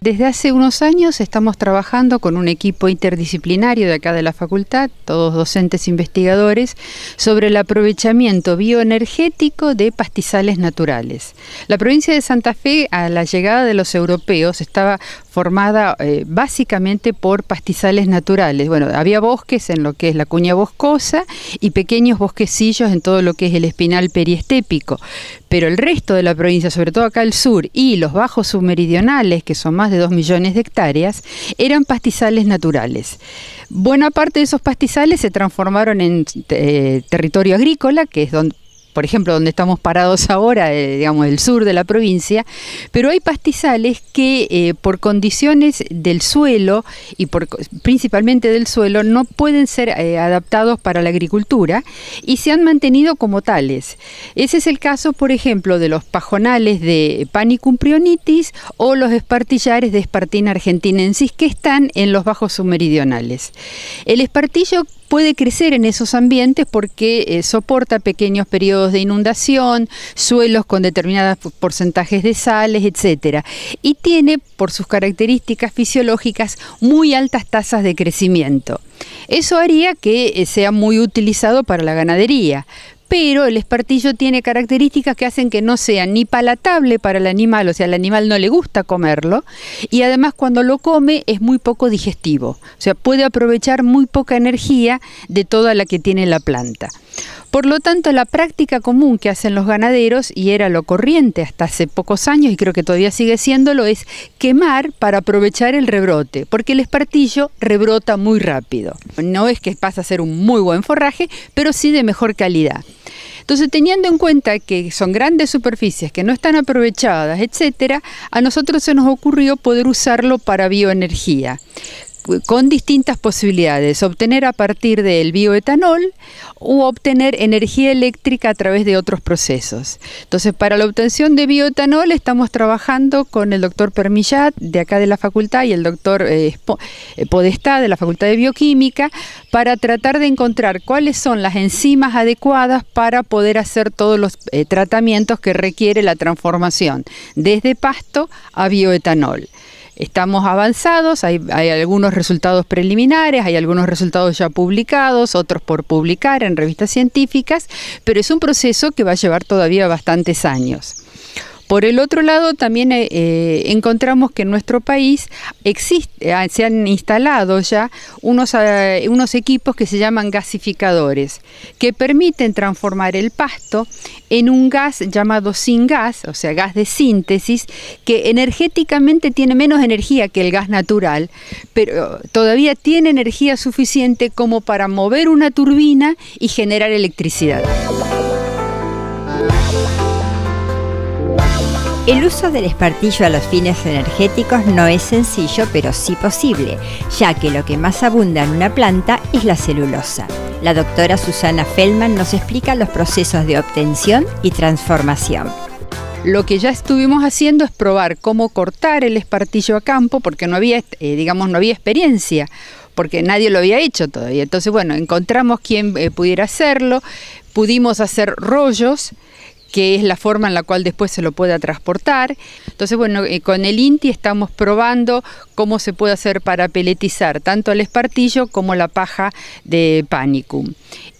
Desde hace unos años estamos trabajando con un equipo interdisciplinario de acá de la facultad, todos docentes investigadores, sobre el aprovechamiento bioenergético de pastizales naturales. La provincia de Santa Fe, a la llegada de los europeos, estaba formada básicamente por pastizales naturales. Bueno, había bosques en lo que es la cuña boscosa y pequeños bosquecillos en todo lo que es el espinal periestépico. Pero el resto de la provincia, sobre todo acá al sur, y los bajos submeridionales, que son más de 2 millones de hectáreas, eran pastizales naturales. Buena parte de esos pastizales se transformaron en territorio agrícola, que es donde, por ejemplo, donde estamos parados ahora, digamos, el sur de la provincia, pero hay pastizales que por condiciones del suelo y principalmente del suelo no pueden ser adaptados para la agricultura y se han mantenido como tales. Ese es el caso, por ejemplo, de los pajonales de Panicum prionitis o los espartillares de Spartina argentinensis que están en los bajos submeridionales. El espartillo puede crecer en esos ambientes porque soporta pequeños periodos de inundación, suelos con determinados porcentajes de sales, etc. Y tiene, por sus características fisiológicas, muy altas tasas de crecimiento. Eso haría que sea muy utilizado para la ganadería. Pero el espartillo tiene características que hacen que no sea ni palatable para el animal, o sea, al animal no le gusta comerlo, y además cuando lo come es muy poco digestivo, o sea, puede aprovechar muy poca energía de toda la que tiene la planta. Por lo tanto, la práctica común que hacen los ganaderos, y era lo corriente hasta hace pocos años, y creo que todavía sigue siéndolo, es quemar para aprovechar el rebrote, porque el espartillo rebrota muy rápido. No es que pasa a ser un muy buen forraje, pero sí de mejor calidad. Entonces, teniendo en cuenta que son grandes superficies que no están aprovechadas, etcétera, a nosotros se nos ocurrió poder usarlo para bioenergía, con distintas posibilidades: obtener a partir del bioetanol u obtener energía eléctrica a través de otros procesos. Entonces, para la obtención de bioetanol estamos trabajando con el doctor Permillat de acá de la facultad y el doctor Podestá de la Facultad de Bioquímica para tratar de encontrar cuáles son las enzimas adecuadas para poder hacer todos los tratamientos que requiere la transformación desde pasto a bioetanol. Estamos avanzados, hay algunos resultados preliminares, hay algunos resultados ya publicados, otros por publicar en revistas científicas, pero es un proceso que va a llevar todavía bastantes años. Por el otro lado, también encontramos que en nuestro país se han instalado ya unos equipos que se llaman gasificadores, que permiten transformar el pasto en un gas llamado syngas, o sea, gas de síntesis, que energéticamente tiene menos energía que el gas natural, pero todavía tiene energía suficiente como para mover una turbina y generar electricidad. El uso del espartillo a los fines energéticos no es sencillo, pero sí posible, ya que lo que más abunda en una planta es la celulosa. La doctora Susana Feldman nos explica los procesos de obtención y transformación. Lo que ya estuvimos haciendo es probar cómo cortar el espartillo a campo, porque no había experiencia, porque nadie lo había hecho todavía. Entonces, bueno, encontramos quien pudiera hacerlo, pudimos hacer rollos, que es la forma en la cual después se lo pueda transportar. Entonces, bueno, con el INTI estamos probando cómo se puede hacer para peletizar tanto el espartillo como la paja de Panicum.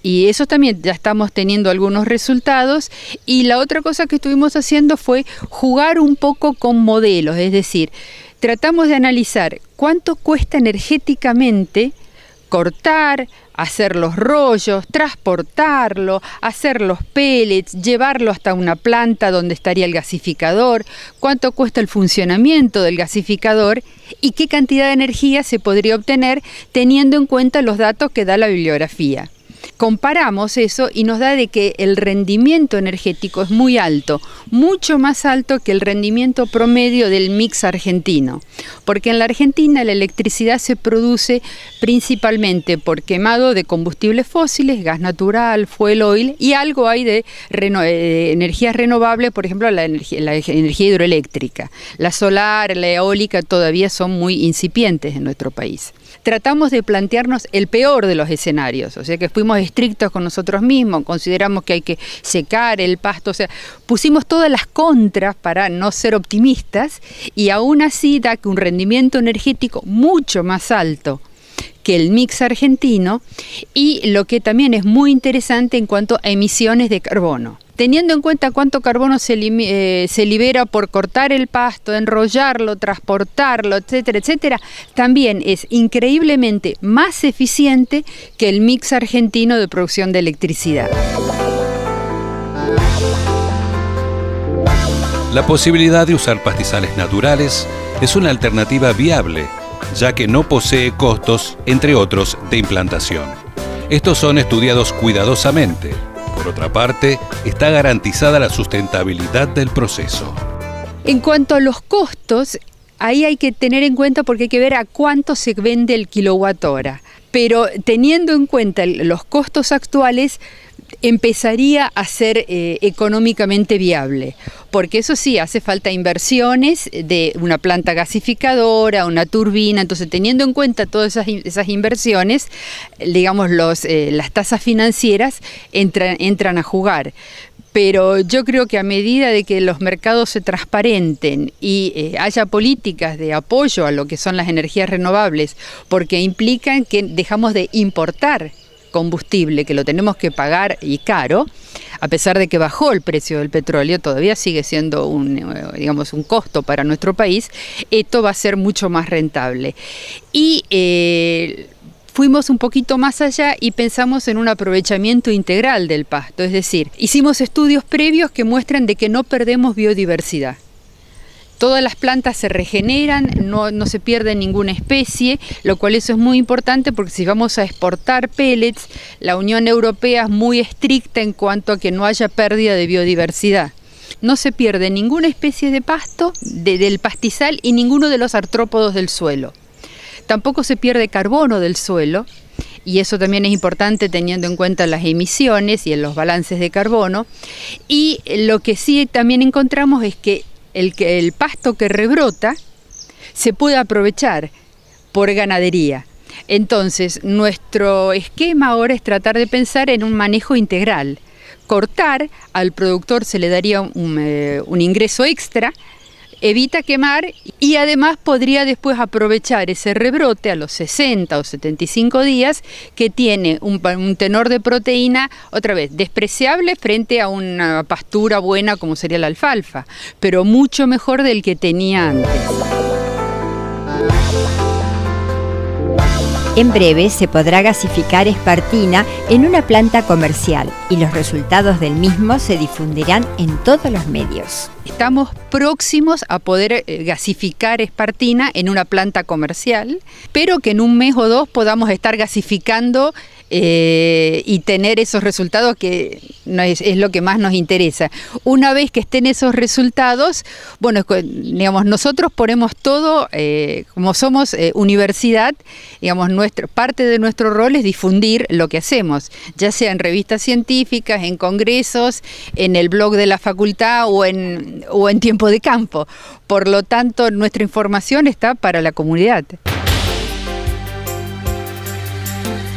Y eso también ya estamos teniendo algunos resultados. Y la otra cosa que estuvimos haciendo fue jugar un poco con modelos, es decir, tratamos de analizar cuánto cuesta energéticamente cortar, hacer los rollos, transportarlo, hacer los pellets, llevarlo hasta una planta donde estaría el gasificador, cuánto cuesta el funcionamiento del gasificador y qué cantidad de energía se podría obtener teniendo en cuenta los datos que da la bibliografía. Comparamos eso y nos da de que el rendimiento energético es muy alto, mucho más alto que el rendimiento promedio del mix argentino, porque en la Argentina la electricidad se produce principalmente por quemado de combustibles fósiles, gas natural, fuel oil, y algo hay de energías renovables, por ejemplo la energía hidroeléctrica. La solar, la eólica todavía son muy incipientes en nuestro país. tratamos de plantearnos el peor de los escenarios, o sea que fuimos estrictos con nosotros mismos, consideramos que hay que secar el pasto, o sea, pusimos todas las contras para no ser optimistas y aún así da que un rendimiento energético mucho más alto que el mix argentino, y lo que también es muy interesante en cuanto a emisiones de carbono. Teniendo en cuenta cuánto carbono se libera por cortar el pasto, enrollarlo, transportarlo, etcétera, etcétera, también es increíblemente más eficiente que el mix argentino de producción de electricidad. La posibilidad de usar pastizales naturales es una alternativa viable, ya que no posee costos, entre otros, de implantación. Estos son estudiados cuidadosamente. Por otra parte, está garantizada la sustentabilidad del proceso. En cuanto a los costos, ahí hay que tener en cuenta porque hay que ver a cuánto se vende el kilowatt hora. Pero teniendo en cuenta los costos actuales, empezaría a ser económicamente viable, porque eso sí, hace falta inversiones de una planta gasificadora, una turbina. Entonces, teniendo en cuenta todas esas inversiones, digamos, las tasas financieras entran a jugar. Pero yo creo que a medida de que los mercados se transparenten y haya políticas de apoyo a lo que son las energías renovables, porque implican que dejamos de importar combustible, que lo tenemos que pagar y caro, a pesar de que bajó el precio del petróleo, todavía sigue siendo un costo para nuestro país, esto va a ser mucho más rentable. Y fuimos un poquito más allá y pensamos en un aprovechamiento integral del pasto, es decir, hicimos estudios previos que muestran de que no perdemos biodiversidad. Todas las plantas se regeneran, no se pierde ninguna especie, lo cual eso es muy importante porque si vamos a exportar pellets, la Unión Europea es muy estricta en cuanto a que no haya pérdida de biodiversidad. No se pierde ninguna especie de pasto del pastizal y ninguno de los artrópodos del suelo. Tampoco se pierde carbono del suelo, y eso también es importante teniendo en cuenta las emisiones y en los balances de carbono. Y lo que sí también encontramos es que el pasto que rebrota se puede aprovechar por ganadería. Entonces, nuestro esquema ahora es tratar de pensar en un manejo integral. Cortar, al productor se le daría un ingreso extra, evita quemar y además podría después aprovechar ese rebrote a los 60 o 75 días que tiene un tenor de proteína, otra vez, despreciable frente a una pastura buena como sería la alfalfa, pero mucho mejor del que tenía antes. En breve se podrá gasificar espartina en una planta comercial y los resultados del mismo se difundirán en todos los medios. Estamos próximos a poder gasificar espartina en una planta comercial, pero que en un mes o dos podamos estar gasificando y tener esos resultados que es lo que más nos interesa. Una vez que estén esos resultados, bueno, digamos, nosotros ponemos todo, como somos universidad, digamos, parte de nuestro rol es difundir lo que hacemos, ya sea en revistas científicas, en congresos, en el blog de la facultad o en tiempo de campo. Por lo tanto, nuestra información está para la comunidad.